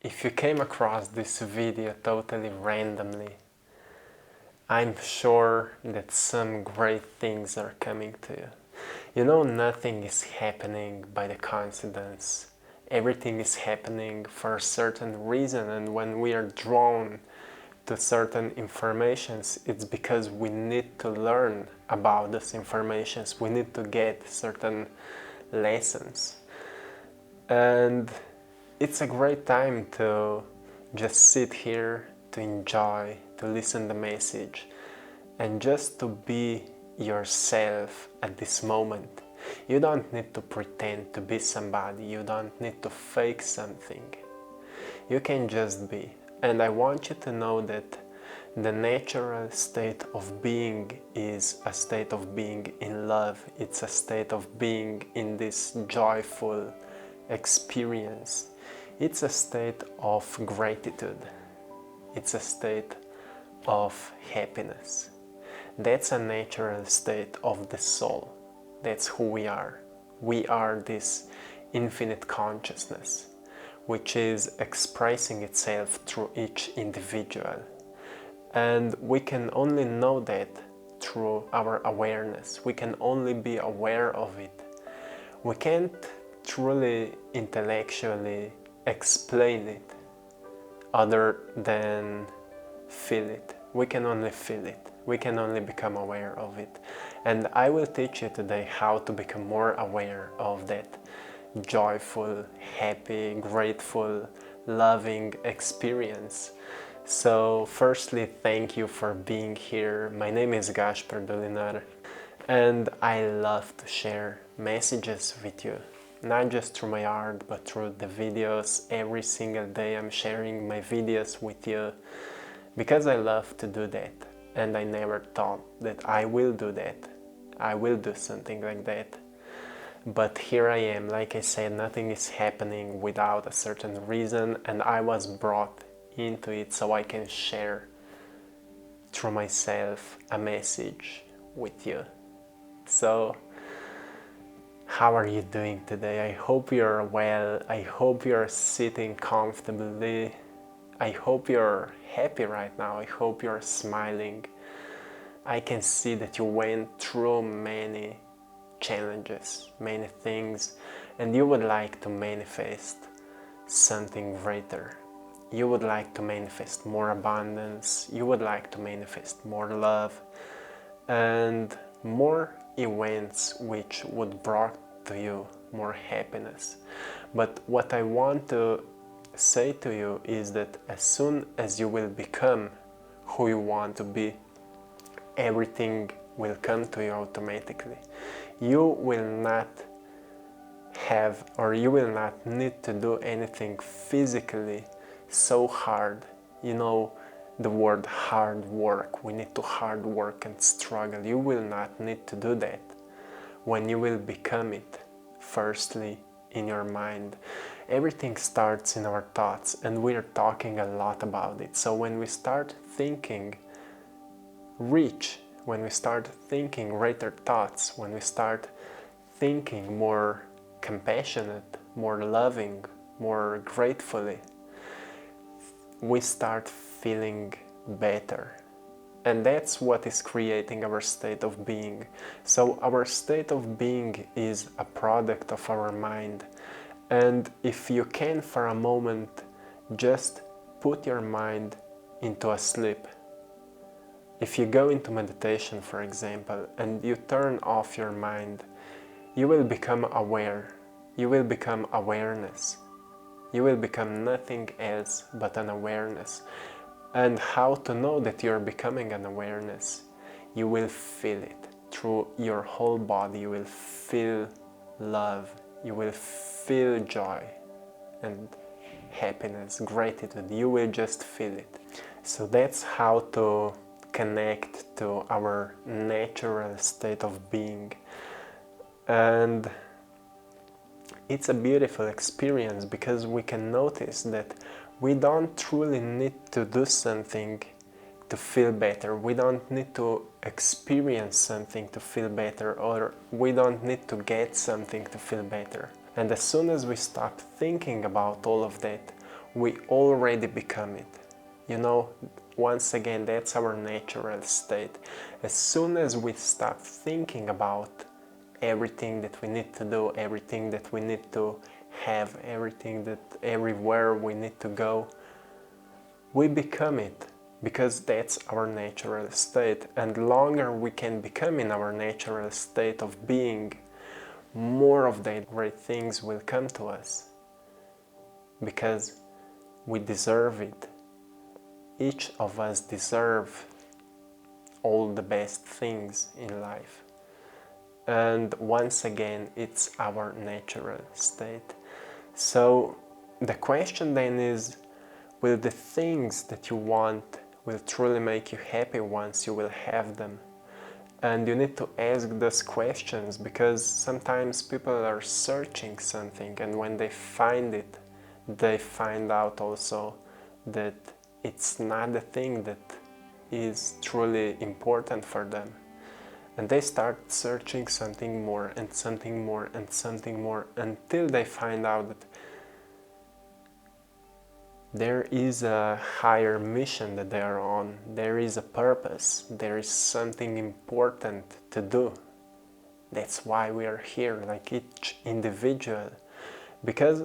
if you came across this video totally randomly, I'm sure that some great things are coming to you. You know, nothing is happening by the coincidence. Everything is happening for a certain reason, and when we are drawn to certain informations, it's because we need to learn about those informations. We need to get certain lessons. And it's a great time to just sit here, to enjoy, to listen the message, and just to be yourself at this moment. You don't need to pretend to be somebody. You don't need to fake something. You can just be. And I want you to know that the natural state of being is a state of being in love. It's a state of being in this joyful experience. It's a state of gratitude. It's a state of happiness. That's a natural state of the soul. That's who we are. We are this infinite consciousness, which is expressing itself through each individual. And we can only know that through our awareness. We can only be aware of it. We can't truly intellectually explain it other than feel it. We can only feel it. We can only become aware of it. And I will teach you today how to become more aware of that joyful, happy, grateful, loving experience. So firstly, thank you for being here. My name is Gaspar Dolinar, and I love to share messages with you, not just through my art, but through the videos. Every single day I'm sharing my videos with you because I love to do that, and I never thought that I will do that. I will do something like that. But here I am. Like I said, nothing is happening without a certain reason, and I was brought into it so I can share through myself a message with you. So how are you doing today? I hope you're well. I hope you're sitting comfortably. I hope you're happy right now. I hope you're smiling. I can see that you went through many challenges, many things, and you would like to manifest something greater. You would like to manifest more abundance. You would like to manifest more love and more events which would bring to you more happiness. But what I want to say to you is that as soon as you will become who you want to be, everything will come to you automatically. You will not have, or you will not need to do anything physically so hard. You know the word hard work. We need to hard work and struggle. You will not need to do that when you will become it. Firstly, in your mind. Everything starts in our thoughts, and we are talking a lot about it. So when we start thinking rich, when we start thinking greater thoughts, when we start thinking more compassionate, more loving, more gratefully, we start feeling better. And that's what is creating our state of being. So our state of being is a product of our mind. And if you can for a moment just put your mind into a sleep. If you go into meditation, for example, and you turn off your mind, you will become aware. You will become awareness. You will become nothing else but an awareness. And how to know that you're becoming an awareness? You will feel it through your whole body. You will feel love. You will feel joy and happiness, gratitude. You will just feel it. So that's how to connect to our natural state of being. And it's a beautiful experience because we can notice that we don't truly need to do something to feel better. We don't need to experience something to feel better, or we don't need to get something to feel better. And as soon as we stop thinking about all of that, we already become it. You know, once again, that's our natural state. As soon as we stop thinking about everything that we need to do, everything that we need to have, everywhere we need to go, we become it, because that's our natural state. And the longer we can become in our natural state of being, more of the great things will come to us, because we deserve it. Each of us deserve all the best things in life. And once again, it's our natural state. So the question then is, will the things that you want will truly make you happy once you will have them? And you need to ask those questions, because sometimes people are searching something, and when they find it, they find out also that it's not the thing that is truly important for them. And they start searching something more and something more and something more, until they find out that there is a higher mission that they are on. There is a purpose. There is something important to do. That's why we are here, like each individual. Because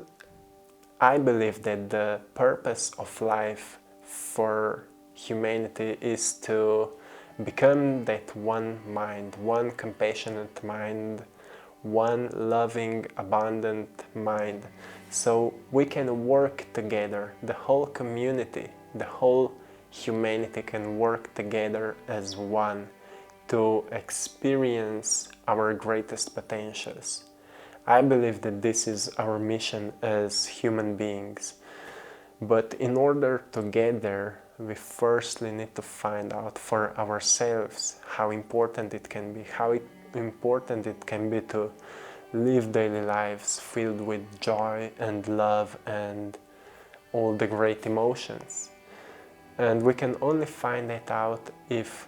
I believe that the purpose of life for humanity is to become that one mind, one compassionate mind, one loving, abundant mind. So we can work together, the whole community, the whole humanity can work together as one to experience our greatest potentials. I believe that this is our mission as human beings. But in order to get there, we firstly need to find out for ourselves how important it can be, how important it can be to live daily lives filled with joy and love and all the great emotions. And we can only find that out if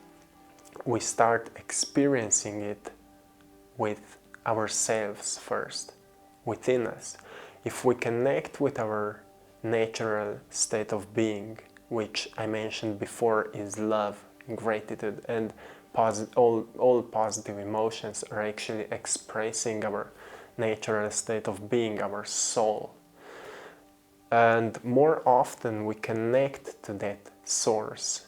we start experiencing it with ourselves first, within us. If we connect with our natural state of being, which I mentioned before is love, gratitude, and all positive emotions are actually expressing our natural state of being, our soul. And more often we connect to that source,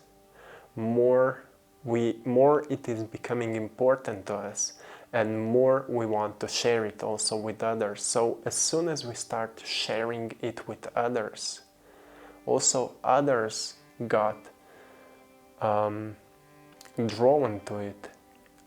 more it is becoming important to us, and more we want to share it also with others. So as soon as we start sharing it with others, also others got drawn to it.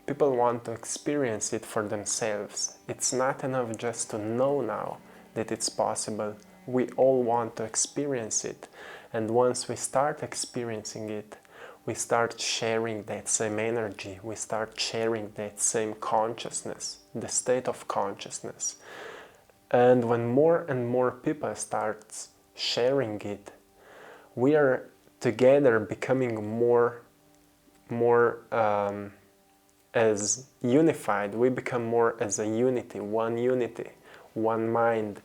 People want to experience it for themselves. It's not enough just to know now that it's possible. We all want to experience it. And once we start experiencing it, we start sharing that same energy. We start sharing that same consciousness, the state of consciousness. And when more and more people start sharing it, we are together becoming more as unified. We become more as a unity, one mind.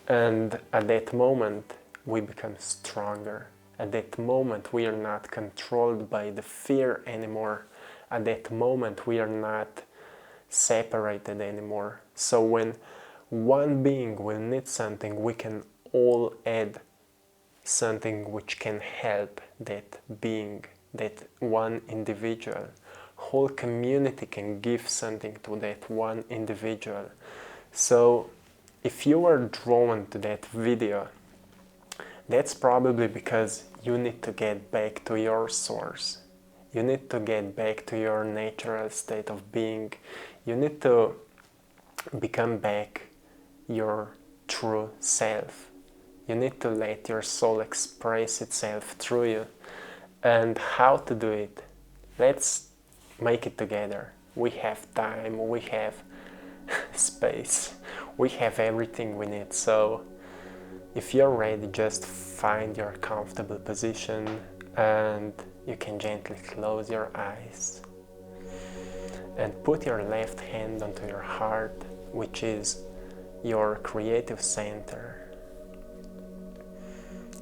And at that moment, we become stronger. At that moment, we are not controlled by the fear anymore. At that moment, we are not separated anymore. So when one being will need something, we can all add something which can help that being, that one individual. Whole community can give something to that one individual. So if you are drawn to that video, that's probably because you need to get back to your source. You need to get back to your natural state of being. You need to become back your true self. You need to let your soul express itself through you. And how to do it? Let's make it together. We have time, we have space, we have everything we need. So if you're ready, just find your comfortable position and you can gently close your eyes and put your left hand onto your heart, which is your creative center.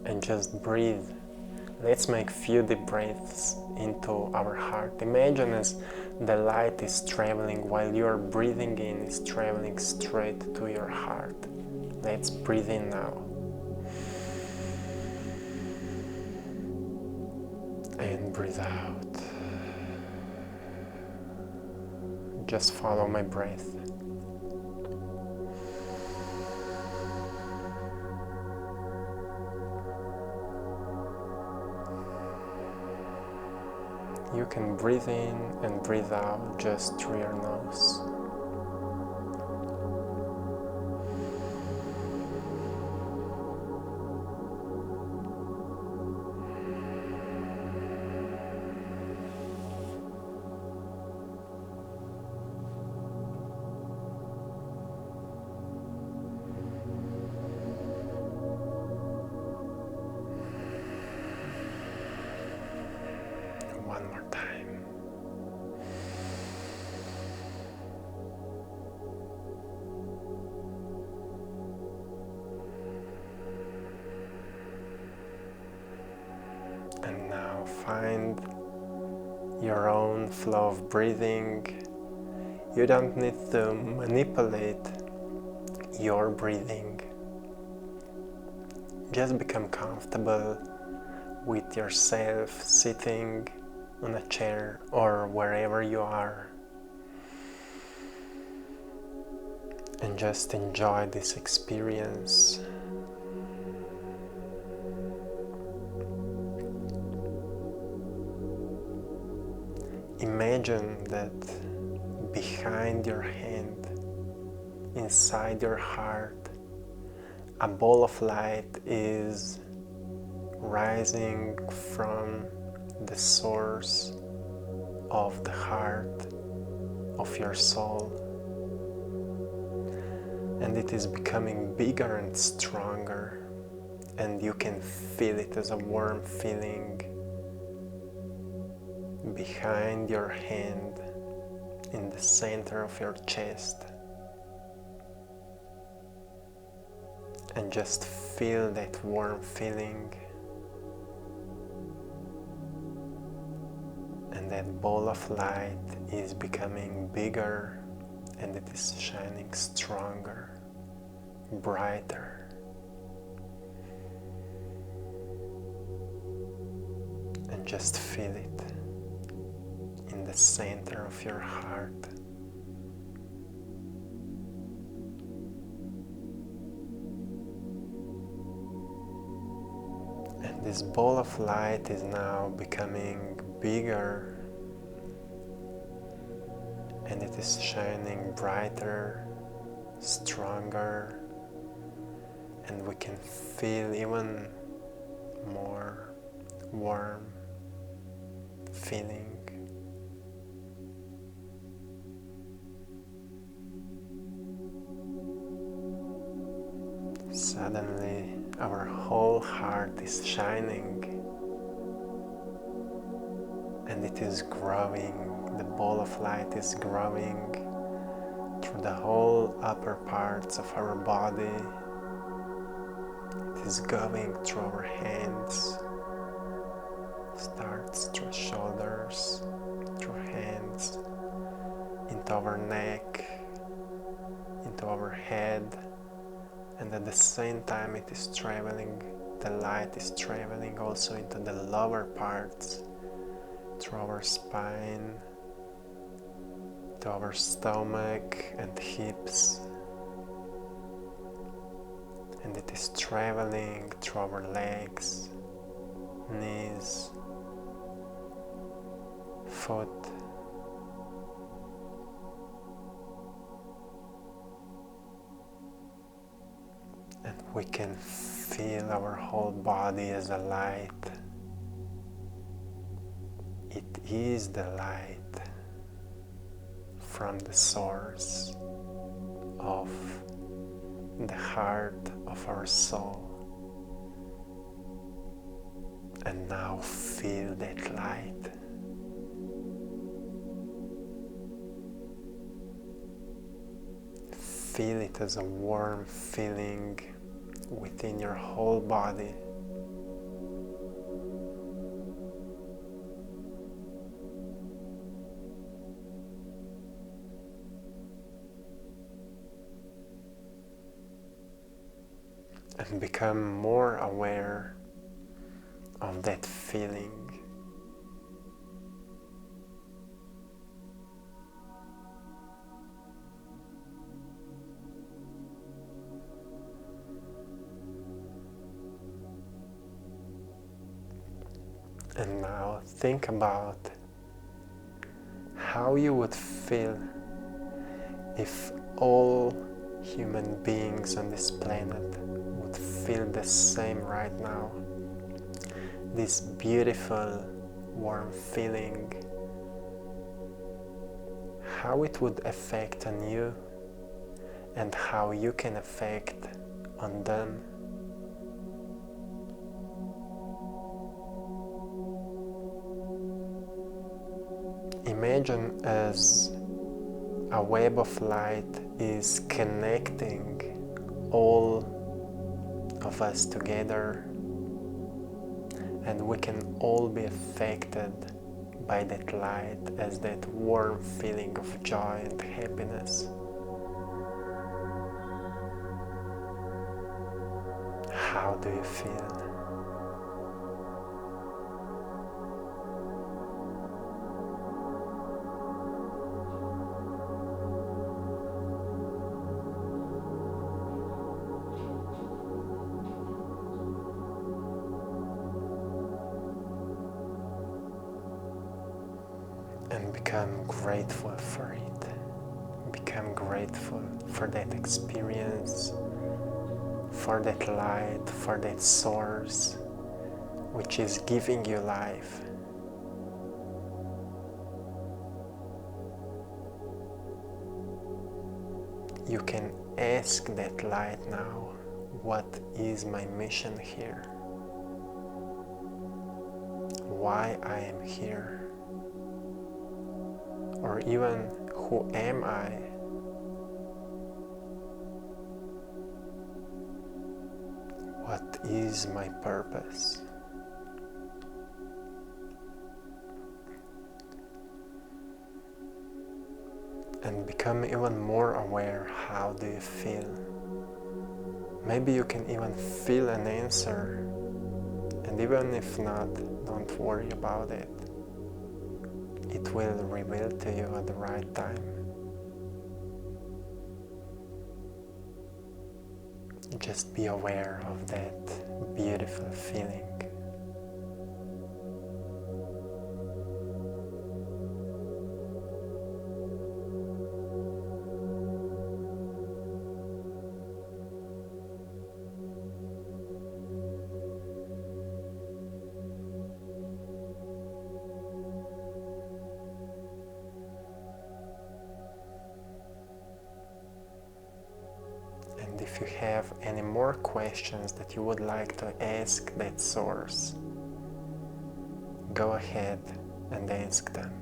and just breathe. Let's make few deep breaths into our heart. Imagine as the light is traveling while you are breathing in, is traveling straight to your heart. Let's breathe in now. And breathe out. Just follow my breath. You can breathe in and breathe out just through your nose. One more time. And now find your own flow of breathing. You don't need to manipulate your breathing. Just become comfortable with yourself sitting on a chair or wherever you are, and just enjoy this experience. Imagine that behind your hand, inside your heart, a ball of light is rising from the source of the heart of your soul, and it is becoming bigger and stronger, and you can feel it as a warm feeling behind your hand in the center of your chest. And just feel that warm feeling, and that ball of light is becoming bigger, and it is shining stronger, brighter. And just feel it in the center of your heart. And this ball of light is now becoming bigger, and it is shining brighter, stronger, and we can feel even more warm feeling. Suddenly our whole heart is shining, and it is growing. The ball of light is growing through the whole upper parts of our body. It is going through our hands, starts through shoulders, through hands, into our neck, into our head, and at the same time it is traveling, the light is traveling also into the lower parts, through our spine, to our stomach and hips, and it is traveling through our legs, knees, foot, and we can feel our whole body as a light. It is the light from the source of the heart of our soul. And now feel that light. Feel it as a warm feeling within your whole body, and become more aware of that feeling. And now think about how you would feel if all human beings on this planet would feel the same right now. This beautiful, warm feeling. How it would affect on you and how you can affect on them. Imagine as a web of light is connecting all of us together, and we can all be affected by that light as that warm feeling of joy and happiness. How do you feel? And become grateful for it. Become grateful for that experience, for that light, for that source, which is giving you life. You can ask that light now, what is my mission here? Why I am here? Or even, who am I? What is my purpose? And become even more aware, how do you feel? Maybe you can even feel an answer, and even if not, don't worry about it. It will reveal to you at the right time. Just be aware of that beautiful feeling. And if you have any more questions that you would like to ask that source, go ahead and ask them.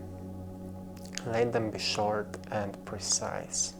Let them be short and precise.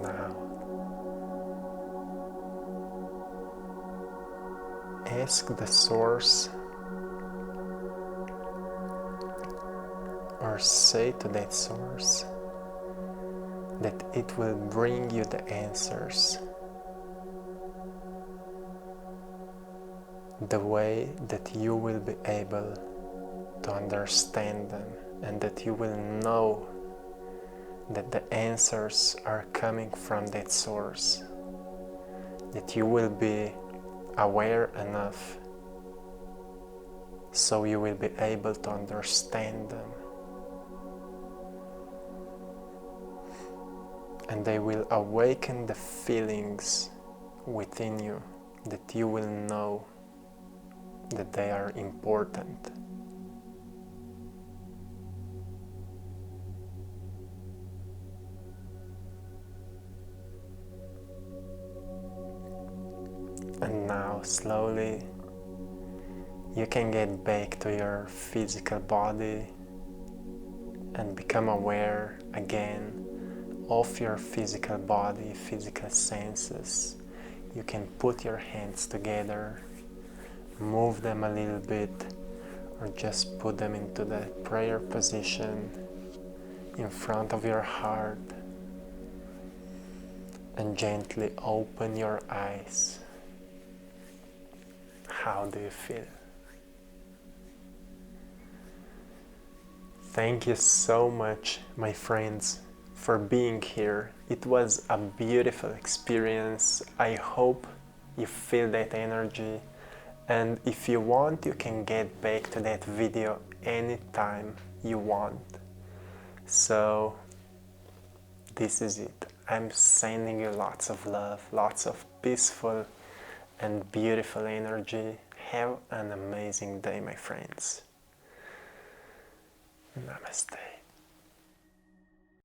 Now, ask the source or say to that source that it will bring you the answers the way that you will be able to understand them, and that you will know that the answers are coming from that source, that you will be aware enough so you will be able to understand them. And they will awaken the feelings within you that you will know that they are important. And now slowly you can get back to your physical body and become aware again of your physical body, physical senses. You can put your hands together, move them a little bit, or just put them into the prayer position in front of your heart, and gently open your eyes. How do you feel? Thank you so much, my friends, for being here. It was a beautiful experience. I hope you feel that energy, and if you want, you can get back to that video anytime you want. So this is it. I'm sending you lots of love, lots of peaceful and beautiful energy. Have an amazing day, my friends. Namaste.